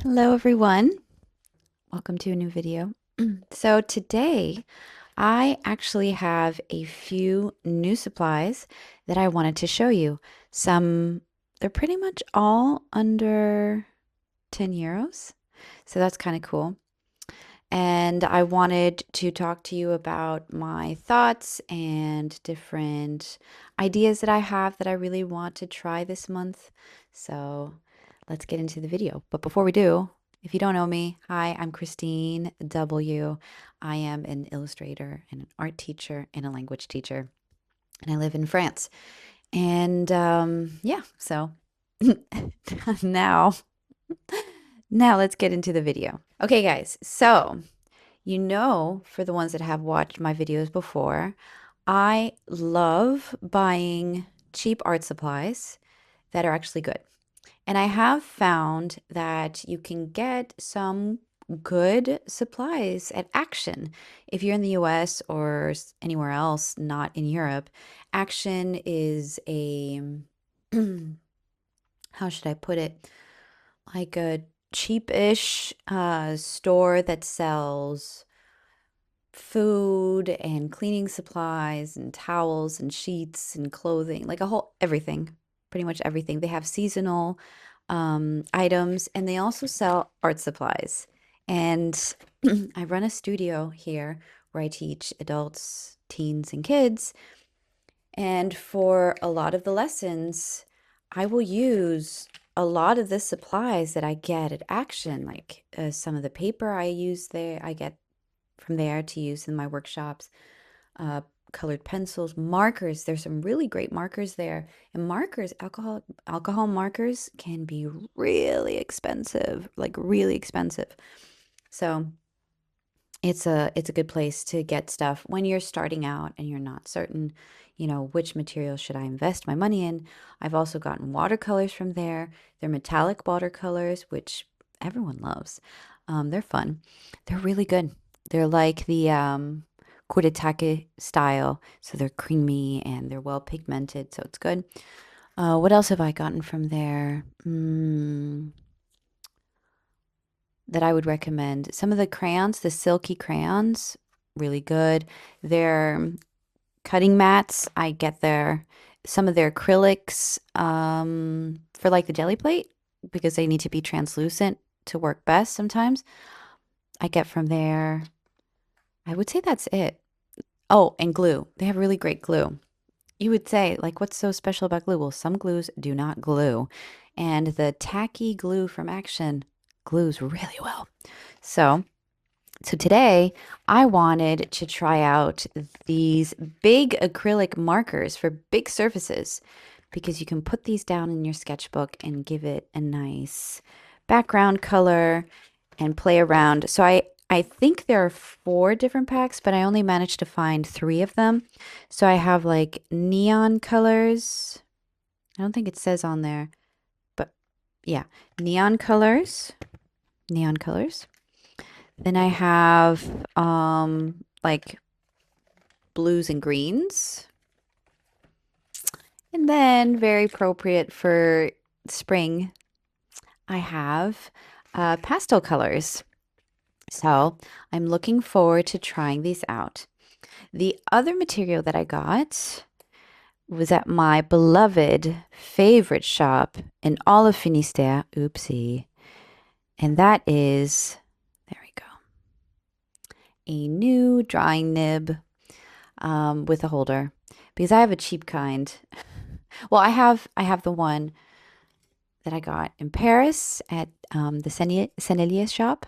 Hello everyone, welcome to a new video. So today I actually have a few new supplies that I wanted to show you. They're pretty much all under 10 euros, so that's kind of cool. And I wanted to talk to you about my thoughts and different ideas that I have that I really want to try this month. So let's get into the video. But before we do, if you don't know me, hi, I'm Christine W. I am an illustrator and an art teacher and a language teacher, and I live in France. And yeah, so now, now let's get into the video. Okay, guys, so for the ones that have watched my videos before, I love buying cheap art supplies that are actually good. And I have found that you can get some good supplies at Action. If you're in the US or anywhere else, not in Europe, Action is a, how should I put it? Like a cheapish store that sells food and cleaning supplies and towels and sheets and clothing, like a whole everything, pretty much everything. They have seasonal items, and they also sell art supplies. And I run a studio here where I teach adults, teens, and kids. And for a lot of the lessons, I will use a lot of the supplies that I get at Action, like some of the paper I use there, I get from there to use in my workshops. Colored pencils, markers. There's some really great markers there. And markers, alcohol markers can be really expensive, like really expensive. So it's a good place to get stuff when you're starting out and you're not certain, which material should I invest my money in. I've also gotten watercolors from there. They're metallic watercolors, which everyone loves. They're fun. They're really good. They're like the kuretake style, so they're creamy and they're well pigmented, so it's good. What else have I gotten from there? That I would recommend. Some of the crayons, the silky crayons, really good. Their cutting mats, I get some of their acrylics for like the jelly plate because they need to be translucent to work best sometimes. I get from there. I would say that's it. Oh, and glue. They have really great glue. You would say, like, what's so special about glue? Well, some glues do not glue. And the tacky glue from Action glues really well. So today I wanted to try out these big acrylic markers for big surfaces because you can put these down in your sketchbook and give it a nice background color and play around. So I think there are 4 different packs, but I only managed to find 3 of them. So I have like neon colors. I don't think it says on there, but yeah, neon colors, neon colors. Then I have like blues and greens. And then very appropriate for spring, I have pastel colors. So I'm looking forward to trying these out. The other material that I got was at my beloved favorite shop in all of Finisterre. Oopsie. And that is, there we go, a new drawing nib with a holder because I have a cheap kind. Well, I have the one that I got in Paris at the Sennelier shop.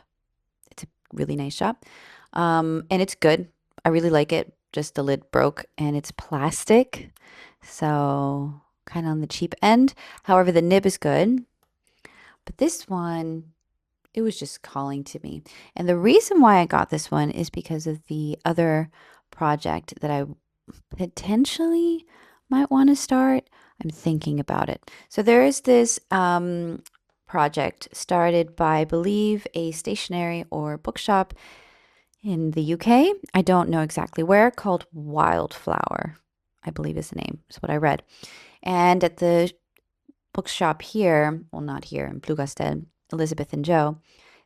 It's a really nice shop, and it's good. I really like it. Just the lid broke, and it's plastic, so kind of on the cheap end. However, the nib is good, but this one, it was just calling to me. And the reason why I got this one is because of the other project that I potentially might want to start. I'm thinking about it. So there is this project started by, I believe, a stationery or bookshop in the UK. I don't know exactly where, called Wildflower, I believe is the name, is what I read. And at the bookshop here, well, not here in Plougastel, Elizabeth and Joe,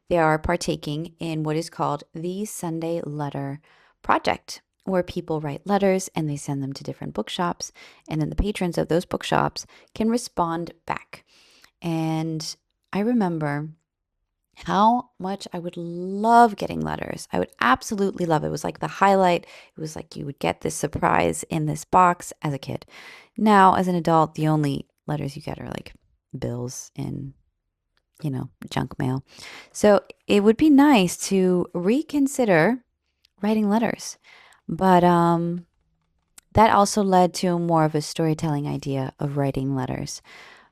they are partaking in what is called the Sunday Letter Project, where people write letters and they send them to different bookshops, and then the patrons of those bookshops can respond back. And I remember how much I would love getting letters. I would absolutely love it. It was like the highlight. It was like you would get this surprise in this box as a kid. Now, as an adult, the only letters you get are like bills and, junk mail. So it would be nice to reconsider writing letters. But that also led to more of a storytelling idea of writing letters.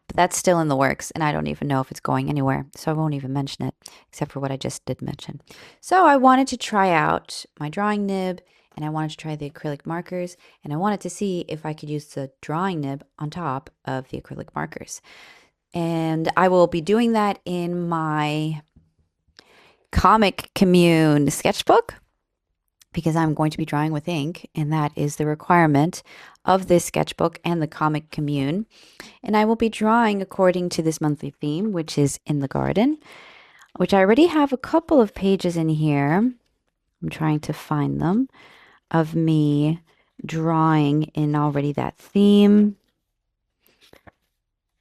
But that's still in the works, and I don't even know if it's going anywhere, so I won't even mention it, except for what I just did mention. So I wanted to try out my drawing nib, and I wanted to try the acrylic markers, and I wanted to see if I could use the drawing nib on top of the acrylic markers. And I will be doing that in my Comic Commune sketchbook, because I'm going to be drawing with ink, and that is the requirement of this sketchbook and the Comic Commune. And I will be drawing according to this monthly theme, which is in the garden, which I already have a couple of pages in here. I'm trying to find them, of me drawing in already that theme.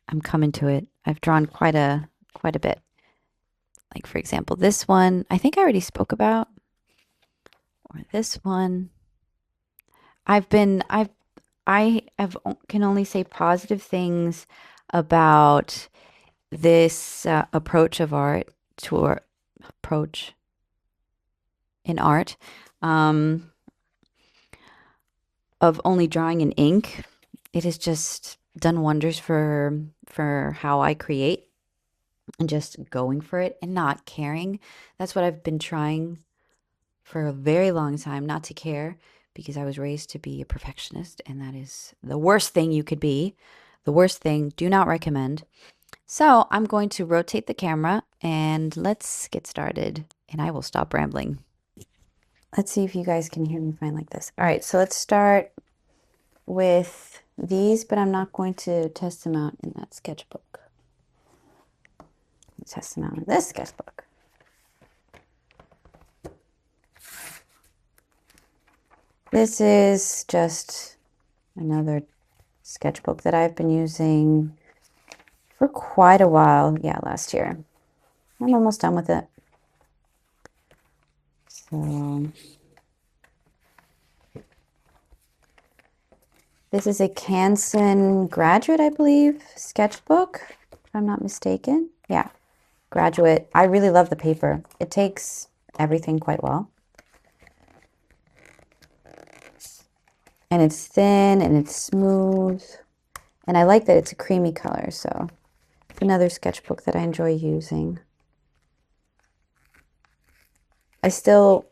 I'm coming to it. I've drawn quite a bit. Like, for example, this one, I think I already spoke about, or this one. I can only say positive things about this approach of art, to approach in art, of only drawing in ink. It has just done wonders for how I create, and just going for it and not caring. That's what I've been trying for a very long time, not to care, because I was raised to be a perfectionist, and that is the worst thing you could be. The worst thing. Do not recommend. So I'm going to rotate the camera and let's get started, and I will stop rambling. Let's see if you guys can hear me fine like this. All right, so let's start with these, but I'm not going to test them out in that sketchbook. Let's test them out in this sketchbook. This is just another sketchbook that I've been using for quite a while. Yeah, last year. I'm almost done with it. So this is a Canson graduate, I believe, sketchbook, if I'm not mistaken. Yeah, graduate. I really love the paper. It takes everything quite well. And it's thin and it's smooth. And I like that it's a creamy color, so it's another sketchbook that I enjoy using. The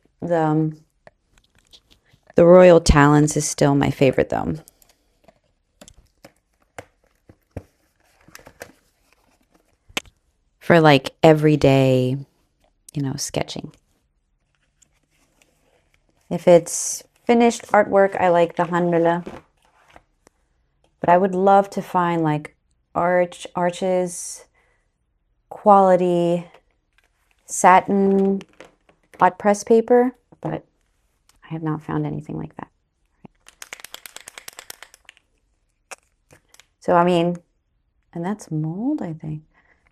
Royal Talons is still my favorite though. For like everyday, sketching. If it's finished artwork, I like the Handmüller. But I would love to find like arches, quality, satin, hot press paper, but I have not found anything like that. So, I mean, and that's mold, I think.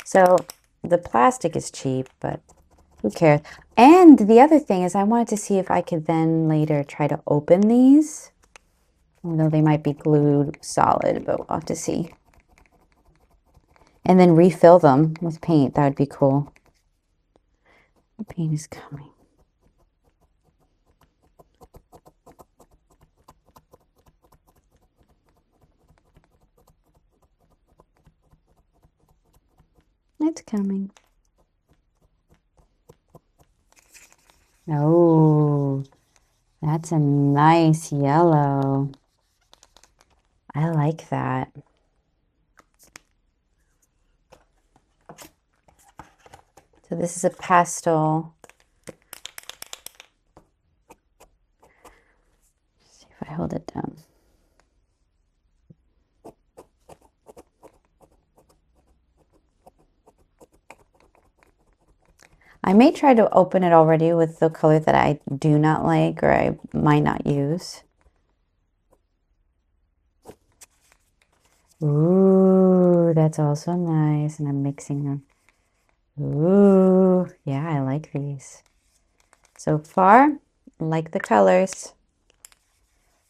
So the plastic is cheap, but who cares? And the other thing is I wanted to see if I could then later try to open these. Although they might be glued solid, but we'll have to see. And then refill them with paint. That would be cool. The paint is coming. It's coming. Oh, that's a nice yellow. I like that. So this is a pastel. Let's see if I hold it down. I may try to open it already with the color that I do not like or I might not use. Ooh, that's also nice. And I'm mixing them. Ooh, yeah, I like these. So far, I like the colors.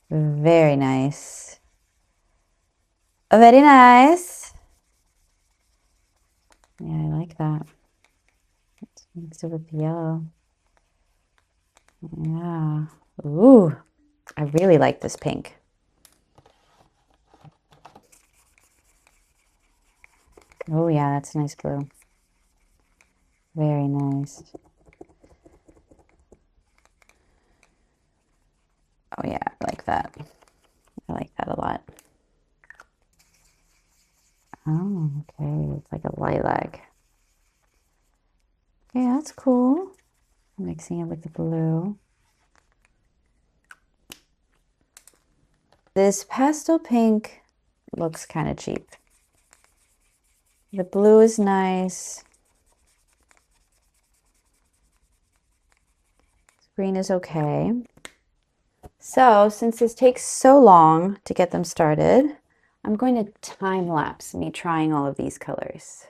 Very nice. Very nice. Yeah, I like that. Let's mix it with the yellow. Yeah. Ooh, I really like this pink. Oh yeah, that's nice blue. Very nice. Oh yeah, I like that. I like that a lot. Oh, okay. It's like a lilac. Yeah, that's cool. Mixing it with the blue. This pastel pink looks kind of cheap. The blue is nice. Green is okay. So since this takes so long to get them started, I'm going to time lapse me trying all of these colors.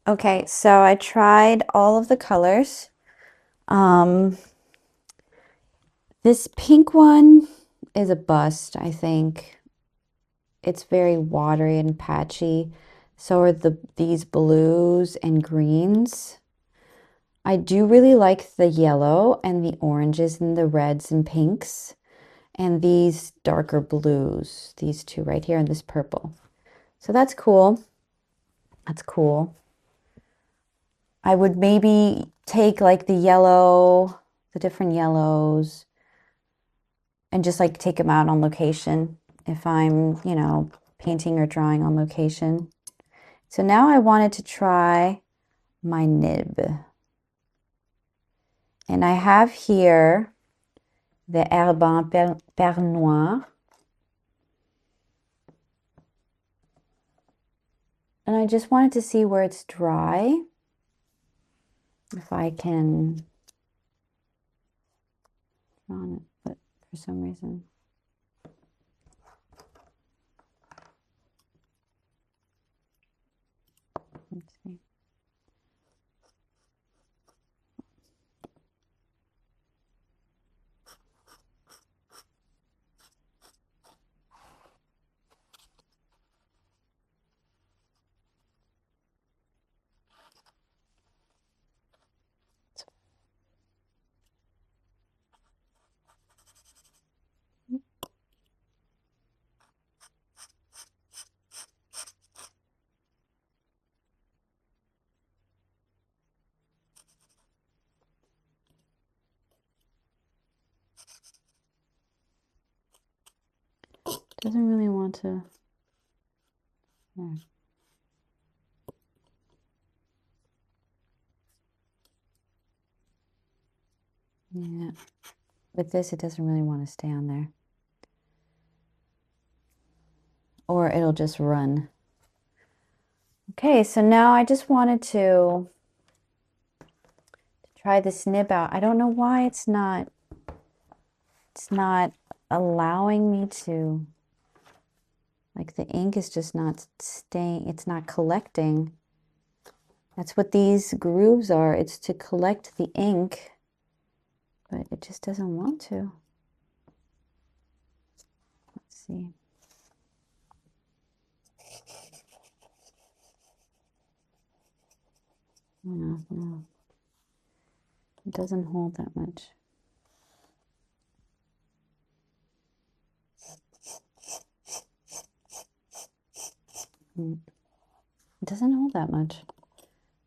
Okay, so I tried all of the colors. This pink one is a bust, I think. It's very watery and patchy. So are these blues and greens. I do really like the yellow and the oranges and the reds and pinks and these darker blues, these two right here and this purple. So that's cool. That's cool. I would maybe take like the yellow, the different yellows, and just like take them out on location if I'm, you know, painting or drawing on location. So now I wanted to try my nib. And I have here the Herbin Perle Noir. And I just wanted to see where it's dry, if I can draw on it, but for some reason. Let's see. Doesn't really want to. Yeah. Yeah. With this, it doesn't really want to stay on there. Or it'll just run. Okay, so now I just wanted to try this nib out. I don't know why it's not allowing me to, like the ink is just not staying, it's not collecting. That's what these grooves are. It's to collect the ink, but it just doesn't want to. Let's see. No, it doesn't hold that much. It doesn't hold that much,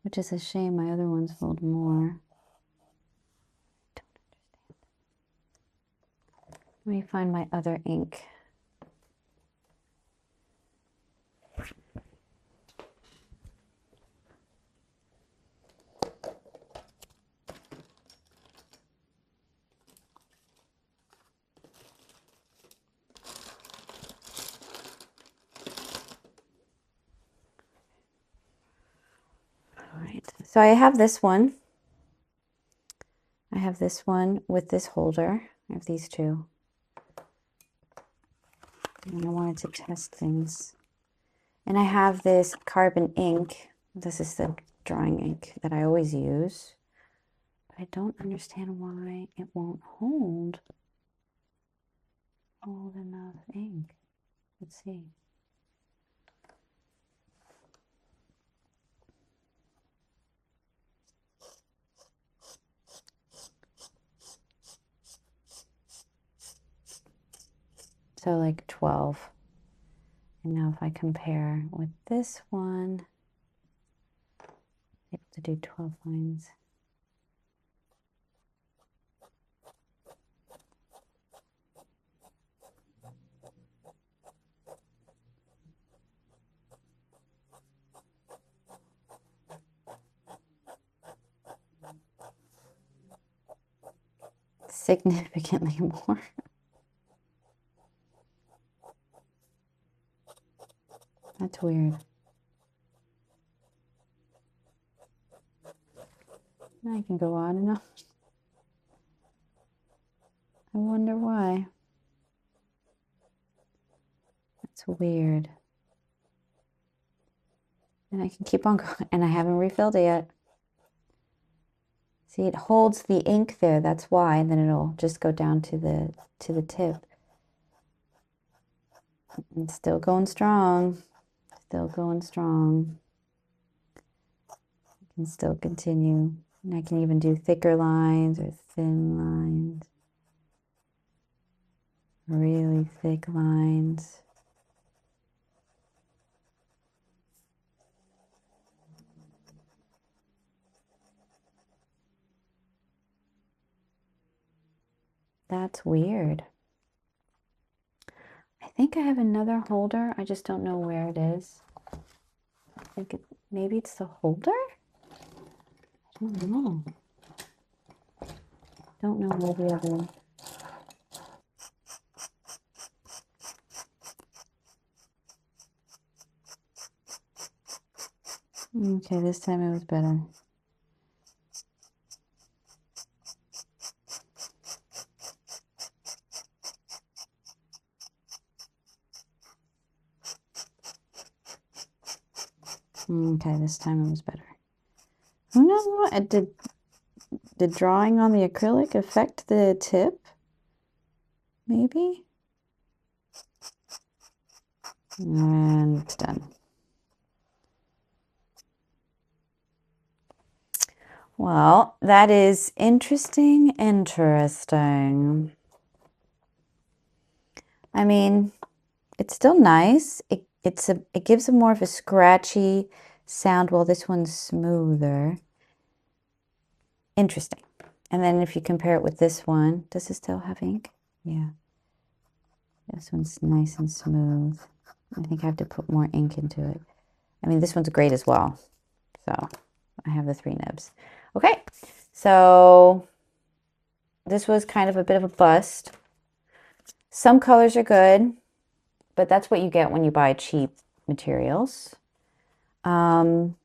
which is a shame. My other ones hold more. Don't understand. Let me find my other ink. So I have this one. I have this one with this holder. I have these two. And I wanted to test things. And I have this carbon ink. This is the drawing ink that I always use. But I don't understand why it won't hold enough ink. Let's see. So like 12. And now if I compare with this one, I'm able to do 12 lines. Significantly more. That's weird. I can go on and on. I wonder why. That's weird. And I can keep on going, and I haven't refilled it yet. See, it holds the ink there, that's why, and then it'll just go down to the tip. And still going strong. Still going strong. I can still continue. And I can even do thicker lines or thin lines. Really thick lines. That's weird. I think I have another holder. I just don't know where it is. I think maybe it's the holder? I don't know. Don't know where the other. Okay, this time it was better. Okay, this time it was better. Who knows what? Did drawing on the acrylic affect the tip? Maybe? And it's done. Well, that is interesting. I mean, it's still nice. It gives a more of a scratchy sound, while this one's smoother. Interesting. And then if you compare it with this one, does it still have ink? Yeah. This one's nice and smooth. I think I have to put more ink into it. I mean, this one's great as well. So I have the 3 nibs. Okay, so this was kind of a bit of a bust. Some colors are good, but that's what you get when you buy cheap materials.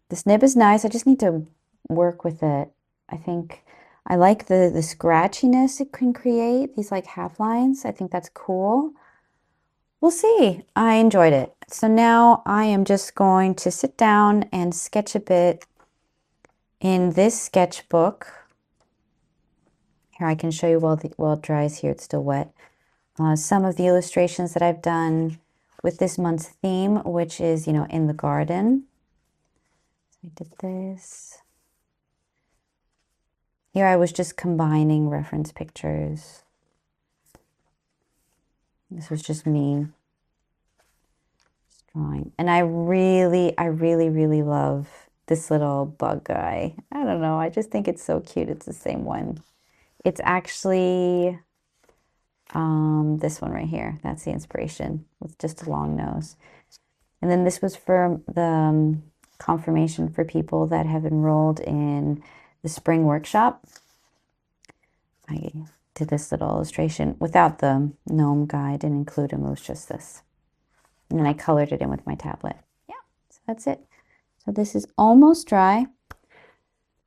This nib is nice. I just need to work with it. I think I like the scratchiness it can create, these like half lines. I think that's cool. We'll see. I enjoyed it. So now I am just going to sit down and sketch a bit in this sketchbook. Here, I can show you while it dries here. It's still wet. Some of the illustrations that I've done with this month's theme, which is, in the garden. So I did this. Here I was just combining reference pictures. This was just me drawing. And I really, really love this little bug guy. I don't know. I just think it's so cute. It's the same one. It's actually this one right here. That's the inspiration, with just a long nose. And then this was for the confirmation for people that have enrolled in the spring workshop. I did this little illustration without the gnome guy. I didn't include him. It was just this. And then I colored it in with my tablet. Yeah, so that's it. So this is almost dry.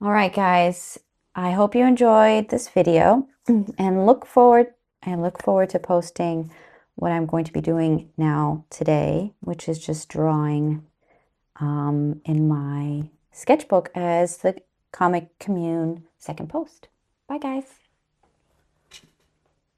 All right, guys. I hope you enjoyed this video and look forward to posting what I'm going to be doing now today, which is just drawing in my sketchbook as the Comic Commune second post. Bye, guys.